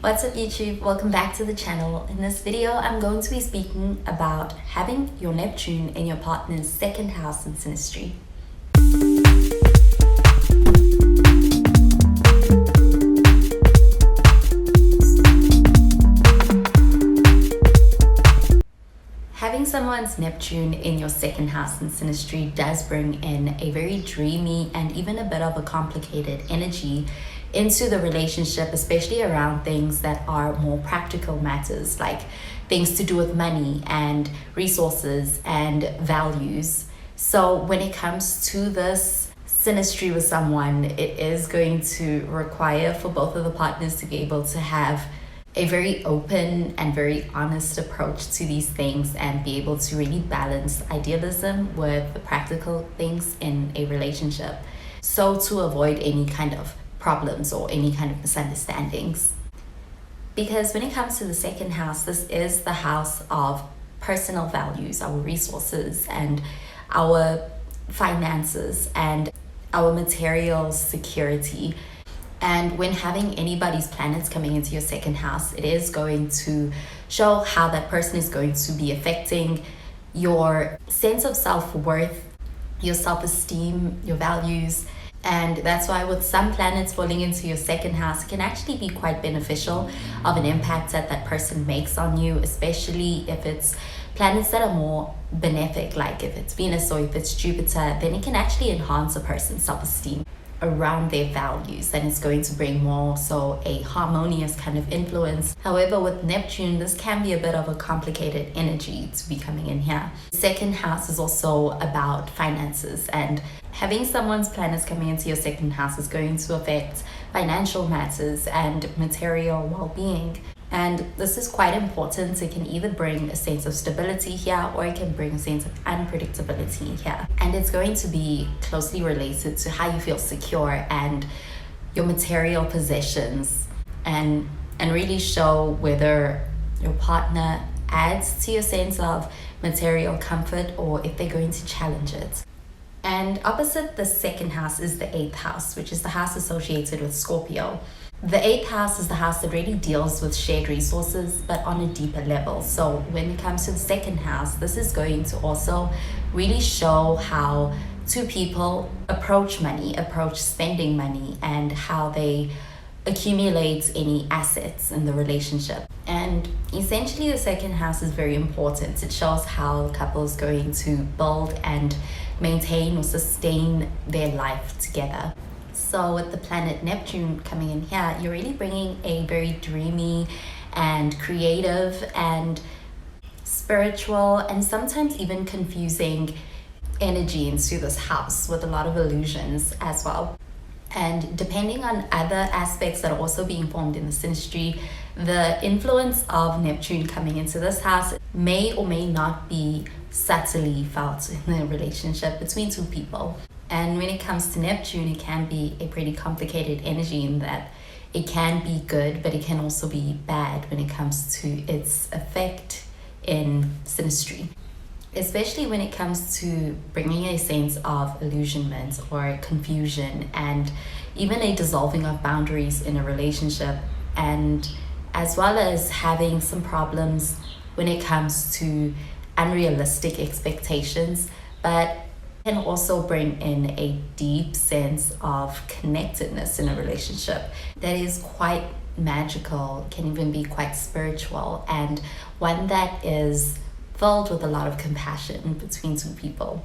What's up YouTube? Welcome back to the channel. In this video, I'm going to be speaking about having your Neptune in your partner's second house in synastry. Having someone's Neptune in your second house in synastry does bring in a very dreamy and even a bit of a complicated energy into the relationship, especially around things that are more practical matters, like things to do with money and resources and values. So when it comes to this synastry with someone, it is going to require for both of the partners to be able to have a very open and very honest approach to these things and be able to really balance idealism with the practical things in a relationship, so to avoid any kind of problems or any kind of misunderstandings. Because when it comes to the second house, this is the house of personal values, our resources and our finances and our material security. And when having anybody's planets coming into your second house, it is going to show how that person is going to be affecting your sense of self-worth, your self-esteem, your values. And that's why with some planets falling into your second house, it can actually be quite beneficial of an impact that person makes on you, especially if it's planets that are more benefic, like if it's Venus or if it's Jupiter, then it can actually enhance a person's self-esteem around their values, and it's going to bring more so a harmonious kind of influence. However, with Neptune, this can be a bit of a complicated energy to be coming in here. The second house is also about finances, and having someone's planets coming into your second house is going to affect financial matters and material well-being. And this is quite important. It can either bring a sense of stability here or it can bring a sense of unpredictability here. And it's going to be closely related to how you feel secure and your material possessions, and really show whether your partner adds to your sense of material comfort or if they're going to challenge it. And opposite the second house is the 8th house, which is the house associated with Scorpio. The 8th house is the house that really deals with shared resources, but on a deeper level. So when it comes to the second house, this is going to also really show how two people approach money, approach spending money, and how they accumulate any assets in the relationship. And essentially the second house is very important. It shows how the couple is going to build and maintain or sustain their life together. So with the planet Neptune coming in here, you're really bringing a very dreamy and creative and spiritual and sometimes even confusing energy into this house with a lot of illusions as well. And depending on other aspects that are also being formed in the synastry, the influence of Neptune coming into this house may or may not be subtly felt in the relationship between two people. And when it comes to Neptune, it can be a pretty complicated energy in that it can be good, but it can also be bad when it comes to its effect in synastry. Especially when it comes to bringing a sense of illusionment or confusion and even a dissolving of boundaries in a relationship, and as well as having some problems when it comes to unrealistic expectations, but can also bring in a deep sense of connectedness in a relationship that is quite magical, can even be quite spiritual, and one that is filled with a lot of compassion between two people.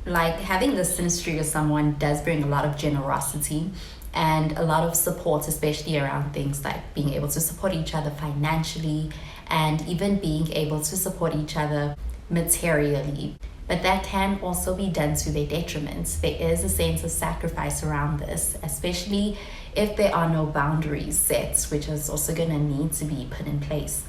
Like having this synastry with someone does bring a lot of generosity and a lot of support, especially around things like being able to support each other financially and even being able to support each other materially. But that can also be done to their detriment. There is a sense of sacrifice around this, especially if there are no boundaries set, which is also going to need to be put in place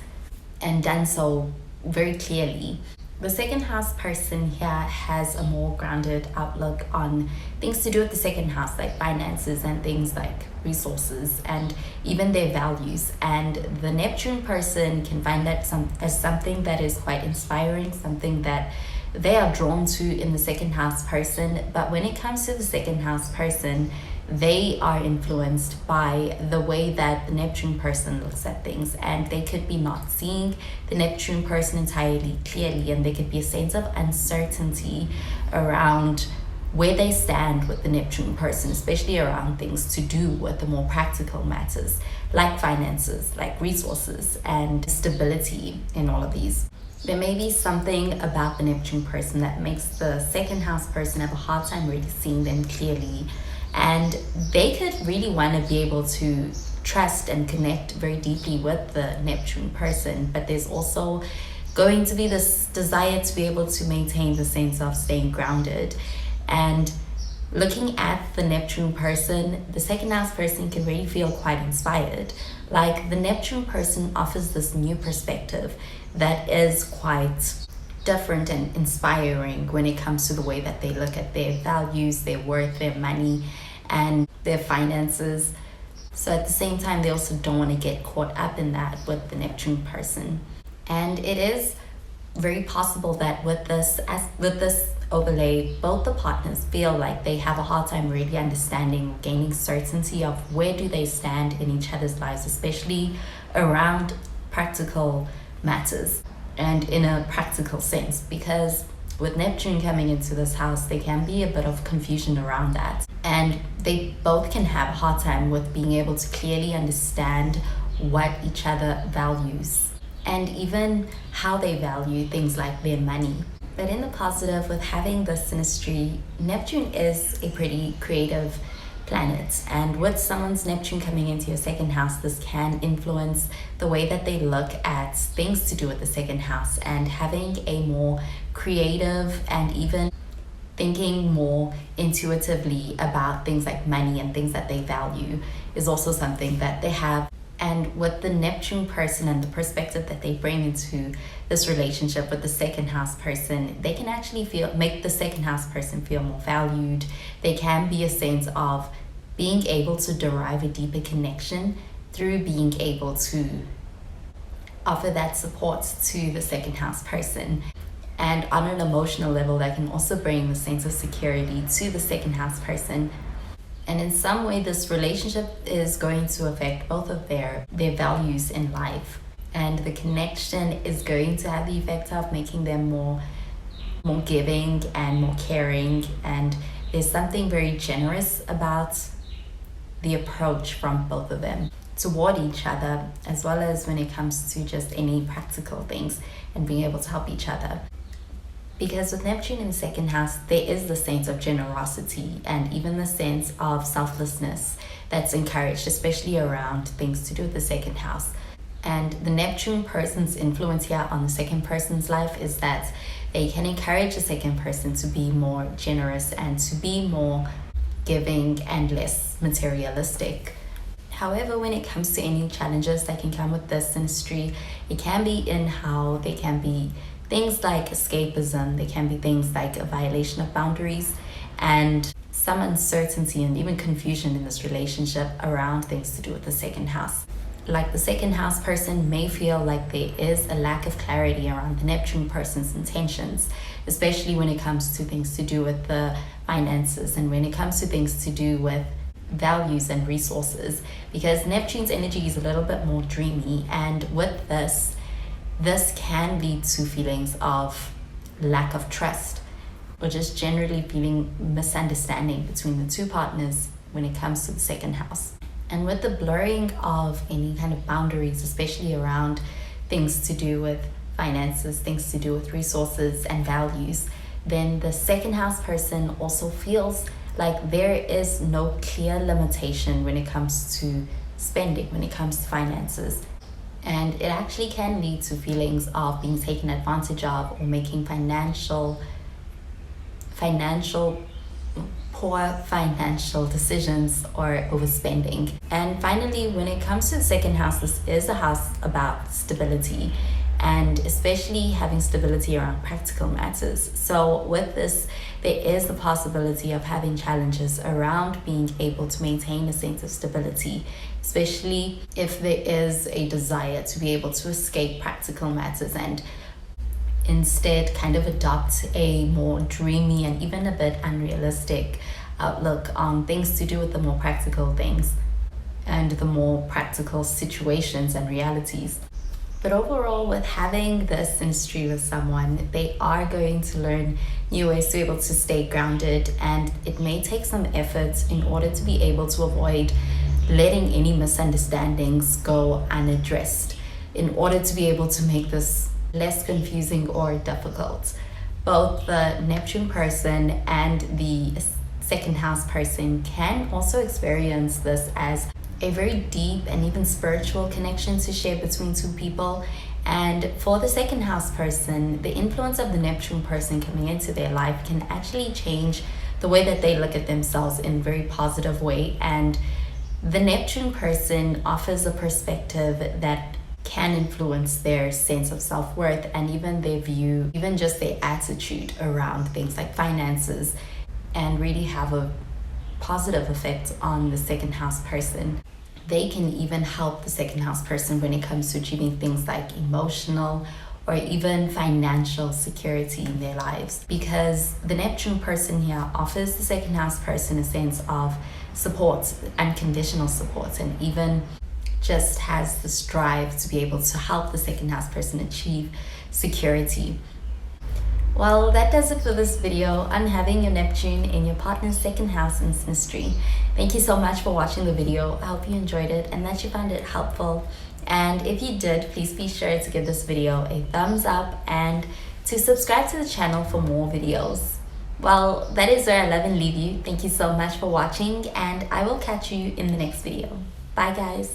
and done so very clearly. The second house person here has a more grounded outlook on things to do with the second house, like finances and things like resources and even their values. And the Neptune person can find that as something that is quite inspiring, something that they are drawn to in the second house person. But when it comes to the second house person, they are influenced by the way that the Neptune person looks at things, and they could be not seeing the Neptune person entirely clearly, and there could be a sense of uncertainty around where they stand with the Neptune person, especially around things to do with the more practical matters like finances, like resources, and stability in all of these. There may be something about the Neptune person that makes the second house person have a hard time really seeing them clearly, and they could really want to be able to trust and connect very deeply with the Neptune person, but there's also going to be this desire to be able to maintain the sense of staying grounded. And looking at the Neptune person, the second house person can really feel quite inspired. Like the Neptune person offers this new perspective that is quite different and inspiring when it comes to the way that they look at their values, their worth, their money, and their finances. So at the same time, they also don't want to get caught up in that with the Neptune person. And it is very possible that with this overlay, both the partners feel like they have a hard time really understanding, gaining certainty of where do they stand in each other's lives, especially around practical matters and in a practical sense, because with Neptune coming into this house, there can be a bit of confusion around that, and they both can have a hard time with being able to clearly understand what each other values and even how they value things like their money. But in the positive, with having the synastry, Neptune is a pretty creative planet, and with someone's Neptune coming into your second house, this can influence the way that they look at things to do with the second house, and having a more creative and even thinking more intuitively about things like money and things that they value is also something that they have. And with the Neptune person and the perspective that they bring into this relationship with the second house person, they can actually make the second house person feel more valued. There can be a sense of being able to derive a deeper connection through being able to offer that support to the second house person. And on an emotional level, that can also bring the sense of security to the second house person. And in some way, this relationship is going to affect both of their values in life. And the connection is going to have the effect of making them more giving and more caring. And there's something very generous about the approach from both of them toward each other, as well as when it comes to just any practical things and being able to help each other. Because with Neptune in the second house, there is the sense of generosity and even the sense of selflessness that's encouraged, especially around things to do with the second house. And the Neptune person's influence here on the second person's life is that they can encourage the second person to be more generous and to be more giving and less materialistic. However, when it comes to any challenges that can come with this synastry, it can be in how they can be things like escapism, there can be things like a violation of boundaries, and some uncertainty and even confusion in this relationship around things to do with the second house. Like the second house person may feel like there is a lack of clarity around the Neptune person's intentions, especially when it comes to things to do with the finances and when it comes to things to do with values and resources, because Neptune's energy is a little bit more dreamy, and with this can lead to feelings of lack of trust, or just generally feeling misunderstanding between the two partners when it comes to the second house. And with the blurring of any kind of boundaries, especially around things to do with finances, things to do with resources and values, then the second house person also feels like there is no clear limitation when it comes to spending, when it comes to finances. And it actually can lead to feelings of being taken advantage of or making poor financial decisions or overspending. And finally, when it comes to the second house, this is a house about stability, and especially having stability around practical matters. So with this, there is the possibility of having challenges around being able to maintain a sense of stability, especially if there is a desire to be able to escape practical matters and instead kind of adopt a more dreamy and even a bit unrealistic outlook on things to do with the more practical things and the more practical situations and realities. But overall, with having this synastry with someone, they are going to learn new ways to be able to stay grounded, and it may take some effort in order to be able to avoid letting any misunderstandings go unaddressed, in order to be able to make this less confusing or difficult. Both the Neptune person and the second house person can also experience this as a very deep and even spiritual connection to share between two people. And for the second house person, the influence of the Neptune person coming into their life can actually change the way that they look at themselves in a very positive way. And the Neptune person offers a perspective that can influence their sense of self-worth and even their view, even just their attitude around things like finances, and really have a positive effect on the second house person. They can even help the second house person when it comes to achieving things like emotional or even financial security in their lives, because the Neptune person here offers the second house person a sense of support, unconditional support, and even just has the strive to be able to help the second house person achieve security. Well, that does it for this video on having your Neptune in your partner's second house in synastry. Thank you so much for watching the video. I hope you enjoyed it and that you found it helpful. And if you did, please be sure to give this video a thumbs up and to subscribe to the channel for more videos. Well, that is where I love and leave you. Thank you so much for watching, and I will catch you in the next video. Bye, guys.